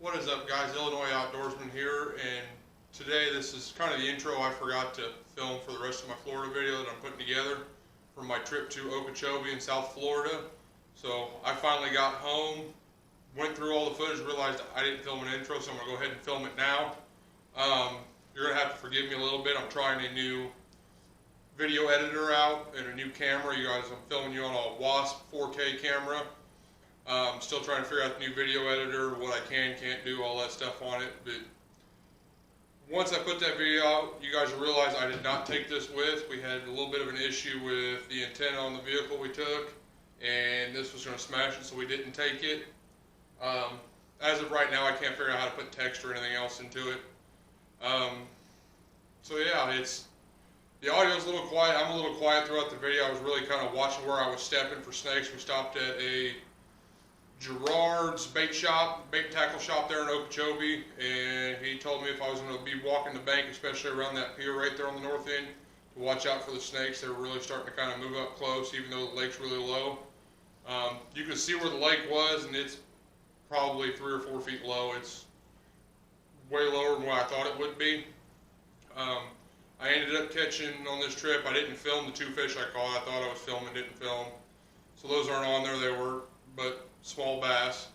What is up, guys? Illinois Outdoorsman here, and today this is kind of the intro I forgot to film for the rest of my Florida video that I'm putting together for my trip to Okeechobee in South Florida. So I finally got home, went through all the footage, realized I didn't film an intro, so I'm going to go ahead and film it now. You're going to have to forgive me a little bit. I'm trying a new video editor out and a new camera. You guys, I'm filming you on a Wasp 4K camera. Still trying to figure out the new video editor, what I can't do, all that stuff on it. But once I put that video out, you guys will realize I did not take this with. We had a little bit of an issue with the antenna on the vehicle we took, and this was going to smash it, so we didn't take it. As of right now, I can't figure out how to put text or anything else into it. So yeah, the audio is a little quiet. I'm a little quiet throughout the video. I was really kind of watching where I was stepping for snakes. We stopped at a Gerard's bait tackle shop there in Okeechobee, and he told me if I was going to be walking the bank, especially around that pier right there on the north end, to watch out for the snakes. They were really starting to kind of move up close, even though the lake's really low. You can see where the lake was, and it's probably 3 or 4 feet low. It's way lower than what I thought it would be. I ended up catching on this trip, I didn't film the 2 fish I caught. I thought I was filming, didn't film. So those aren't on there, they were, but small bass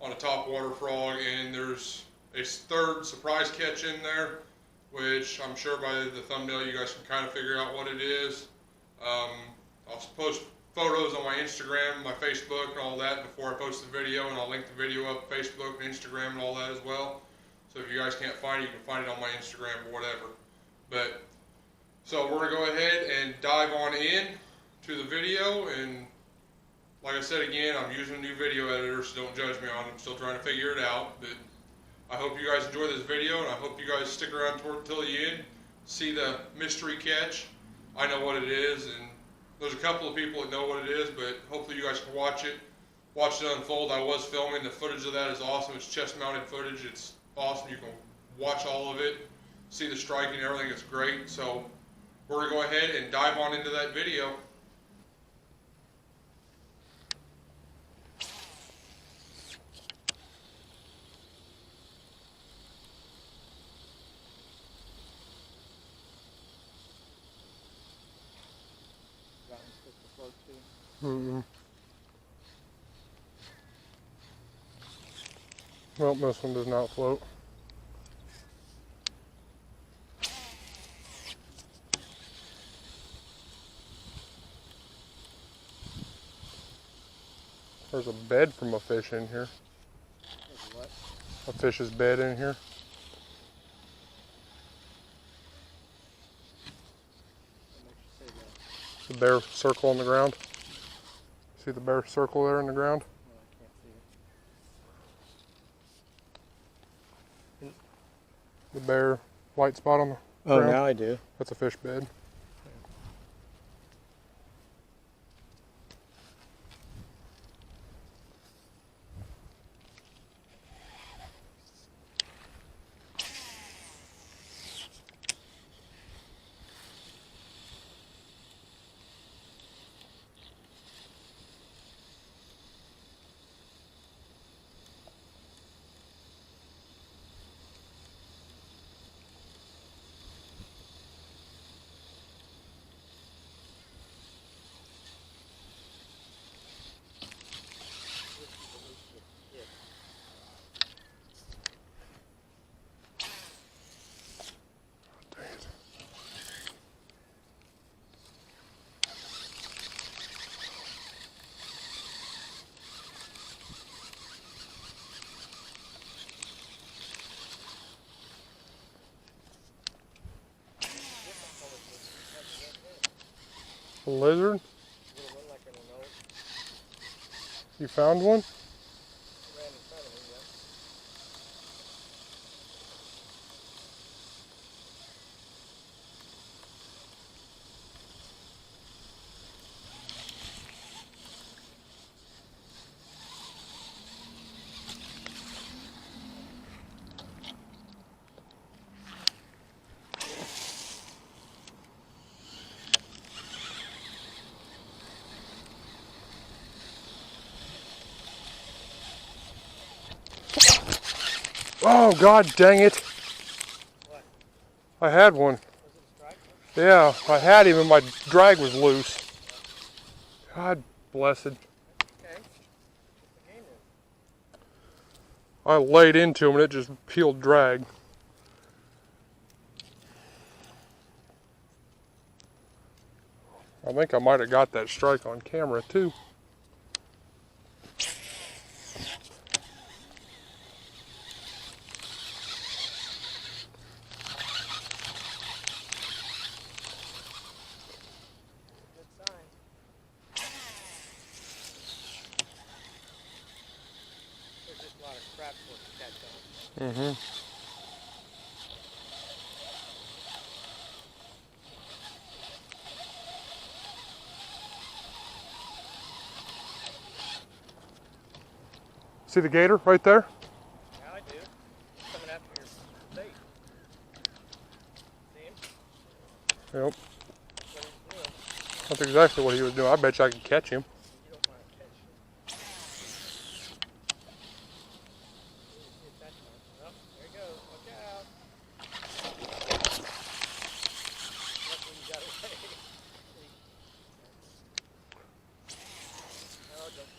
on a topwater frog, and there's a third surprise catch in there, which I'm sure by the thumbnail you guys can kind of figure out what it is. I'll post photos on my Instagram, my Facebook, and all that before I post the video, and I'll link the video up Facebook and Instagram and all that as well. So if you guys can't find it, you can find it on my Instagram or whatever. But so we're gonna go ahead and dive on in to the video, and like I said again, I'm using a new video editor, so don't judge me on it. I'm still trying to figure it out, but I hope you guys enjoy this video, and I hope you guys stick around till the end, see the mystery catch. I know what it is, and there's a couple of people that know what it is, but hopefully you guys can watch it unfold. I was filming. The footage of that is awesome. It's chest-mounted footage. It's awesome. You can watch all of it, see the striking and everything. It's great. So we're going to go ahead and dive on into that video. Well, this one does not float. There's a bed from a fish in here. What? A fish's bed in here. The bare circle on the ground. See the bare circle there in the ground? No, I can't see it. The bare white spot on the Oh, ground? now I do. That's a fish bed. A lizard? You found one? Oh, God dang it. What? I had one. Was it a strike? Yeah, I had him and my drag was loose. God blessed. Okay. What's the game is? I laid into him and it just peeled drag. I think I might have got that strike on camera too. Good sign. There's just a lot of crap for it to catch on. Mm-hmm. See the gator right there? Yeah, I do. Coming after your bait. See him? Yep. What he's doing. That's exactly what he was doing. I bet you I could catch him. You don't want to catch him. See if that's not. Oh, there he goes. Watch out. Luckily you got away. No, don't catch him.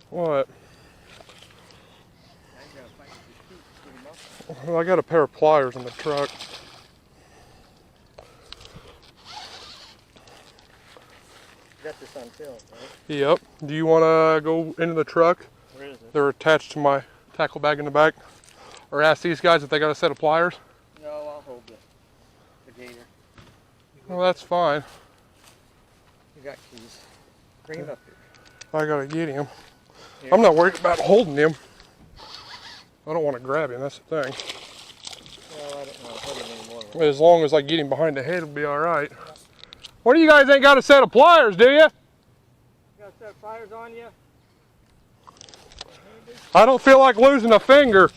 What? Now you gotta fight with your feet to get him up. Well, I got a pair of pliers in the truck. You got this on film, right? Yep. Do you want to go into the truck? Where is it? They're attached to my tackle bag in the back. Or ask these guys if they got a set of pliers. No, I'll hold the gator. Well, that's fine. You got keys. Bring him up here. I gotta get him. Here. I'm not worried about holding him. I don't want to grab him, that's the thing. Well, I don't want to hold him anymore. As long as I get him behind the head, it'll be alright. What do you guys ain't got a set of pliers, do you? You got a set of pliers on you? I don't feel like losing a finger.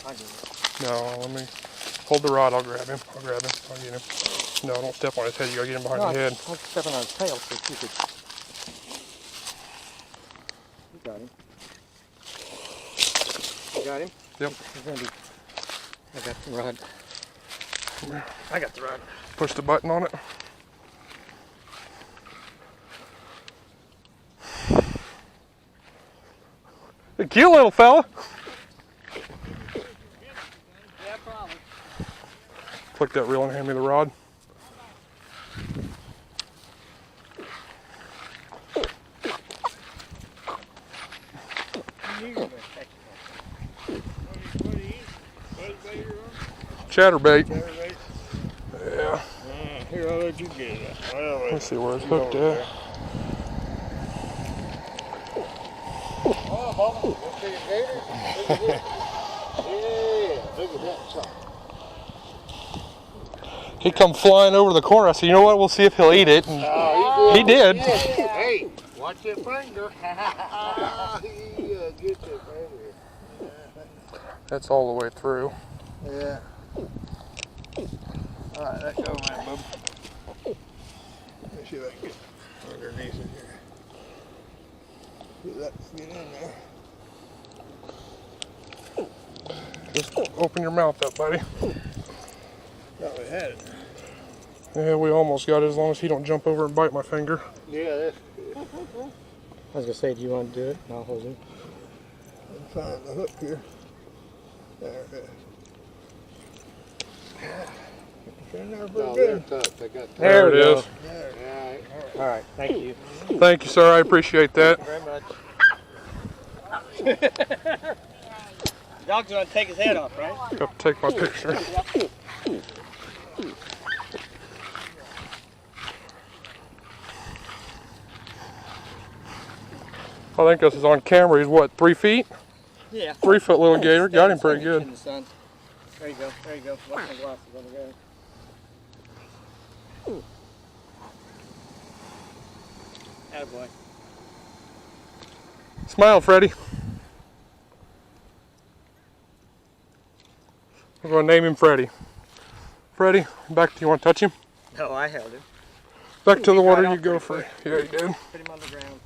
I do. No, let me hold the rod. I'll grab him. I'll get him. No, don't step on his head. You gotta get him behind the head. I'm stepping on his tail so you could. You got him. You got him? Yep. He's gonna be. I got the rod. I got the rod. Push the button on it. Hey, cute little fella. Yeah, probably. Click that reel and hand me the rod. Chatterbait. Yeah. Here, I'll let you get it. Let's see where it's hooked at. Oh, Bubba, you see your gator? Yeah, look at that chop. He come flying over the corner. I said, you know what? We'll see if he'll eat it. And he did. Hey, watch your finger. Get your finger. That's all the way through. Yeah. All right, let go, man, bub. Let me see if I can get underneath it here. Get in there. Just open your mouth up, buddy. Thought we had it. Yeah, we almost got it as long as he don't jump over and bite my finger. Yeah, that's good. I was gonna say, do you want to do it? And I'll hold him. I'm finding the hook here. There it is. There it is. All right, thank you. Thank you, sir. I appreciate that. Very much. Dog's gonna take his head off, right? Got to take my picture. I think this is on camera. He's what, 3 feet? Yeah. 3 foot little gator. Got him pretty good. In the sun. There you go. There you go. Watch my glasses over there. Attaboy. Smile, Freddie. We're going to name him Freddie. Freddie, back to you. Want to touch him? No, I held him. Back to the water Right you go, off Freddie. pretty Yeah, you did. Put him on the ground.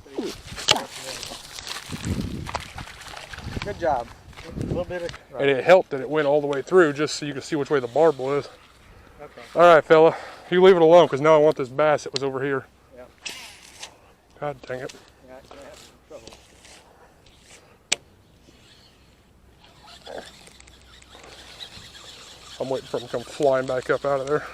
Good job. A little bit of. Right. And it helped that it went all the way through just so you could see which way the barb was. Okay. All right, fella. You leave it alone because now I want this bass that was over here. Yeah. God dang it. Yeah, I'm gonna have some trouble. I'm waiting for him to come flying back up out of there.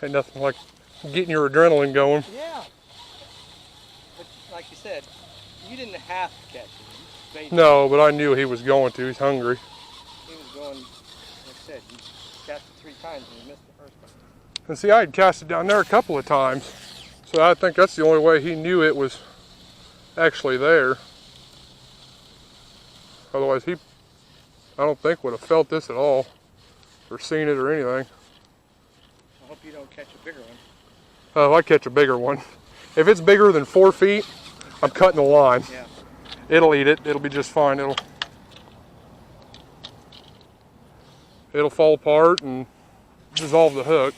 Ain't nothing like getting your adrenaline going. Yeah. But like you said, you didn't have to catch him. You baited him. No, but I knew he was going to. He's hungry. He was going, like I said, you cast it 3 times and you missed the first time. And see, I had cast it down there a couple of times. So I think that's the only way he knew it was actually there. Otherwise, I don't think would have felt this at all. Or seen it or anything. I hope you don't catch a bigger one. If I catch a bigger one. If it's bigger than 4 feet, I'm cutting the line. Yeah. It'll eat it. It'll be just fine. It'll fall apart and dissolve the hook.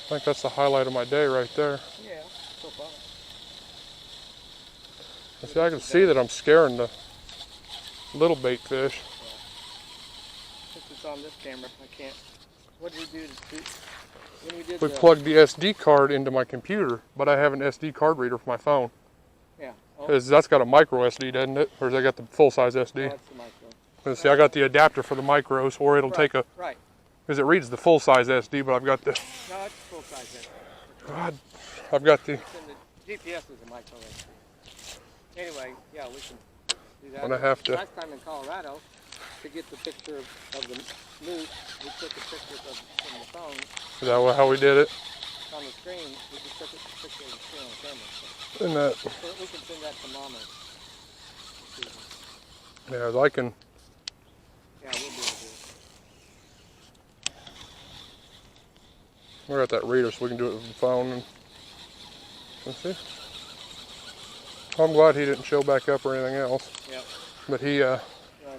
I think that's the highlight of my day right there. Yeah, so far. And see, I can see that I'm scaring the little bait fish. Since it's on this camera, I can't. What did we do when we did We the, plugged the SD card into my computer, but I have an SD card reader for my phone. Yeah. Oh, That's got a micro SD, doesn't it? Or has that got the full-size SD? that's the micro. And see, I got the adapter for the micros, or it'll take a, Right. because it reads the full-size SD, but I've got the, No, it's full size. God, I've got the, It's in the GPS is a micro SD. Anyway, yeah, we can do that. I'm gonna have to, Last time in Colorado, to get the picture of the moose, we took a picture from the phone is that how we did it? on the screen. We just took a picture of the screen on the camera. And that, So we can send that to Mama. yeah, I can, Yeah, we'll be able to do it. we're at that reader so we can do it with the phone. And, let's see. I'm glad he didn't show back up or anything else. Yep. But he You want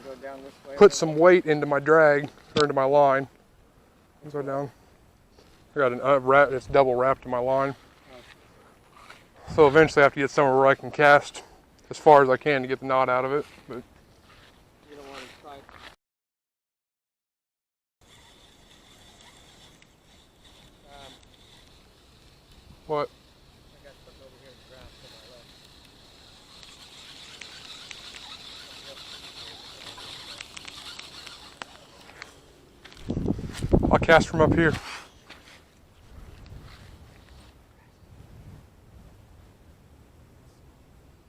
to go down this way? put some weight into my drag, or into my line. Go down. I got an wrap, it's double wrapped in my line. So eventually I have to get somewhere where I can cast as far as I can to get the knot out of it. But You don't want to try. what? I got something over here in the grass to my left. I'll cast from up here.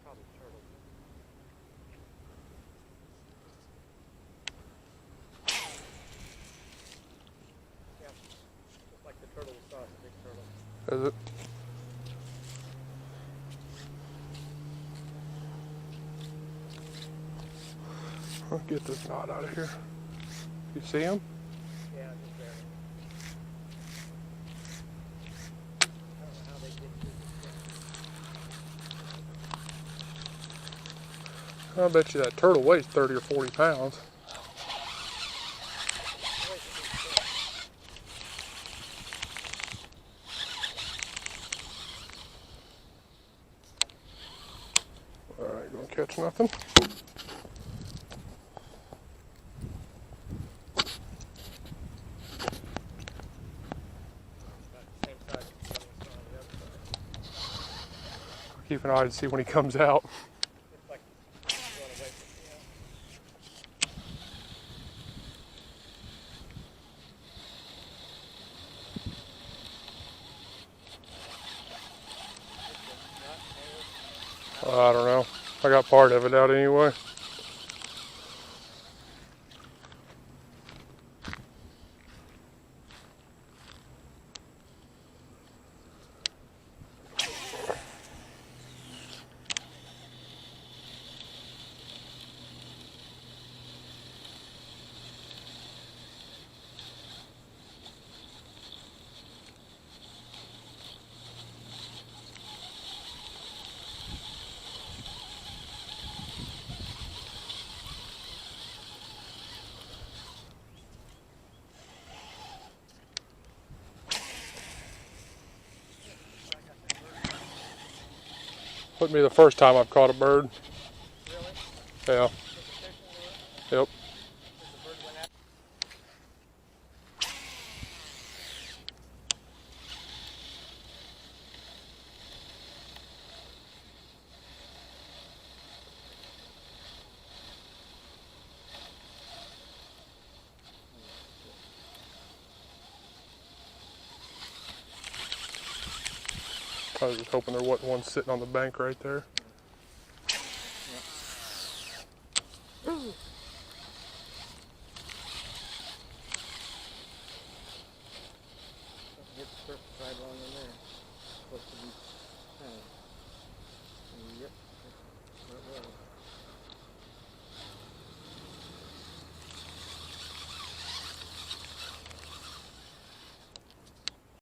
Probably turtle. Yeah, just like the turtle we saw, it's a big turtle. Is it? I'll get this knot out of here. You see him? Yeah, just there. I don't know how they get through this. I bet you that turtle weighs 30 or 40 pounds. Alright, gonna catch nothing. Same size as the one we saw on the other side. Keep an eye to see when he comes out. Looks like he's going away from the I don't know. I got part of it out anyway. Wouldn't be the first time I've caught a bird. Really? Yeah. Yep. I was just hoping there wasn't one sitting on the bank right there. Hit the surface right along in there. Supposed to be kind of. Yep. That's what it was.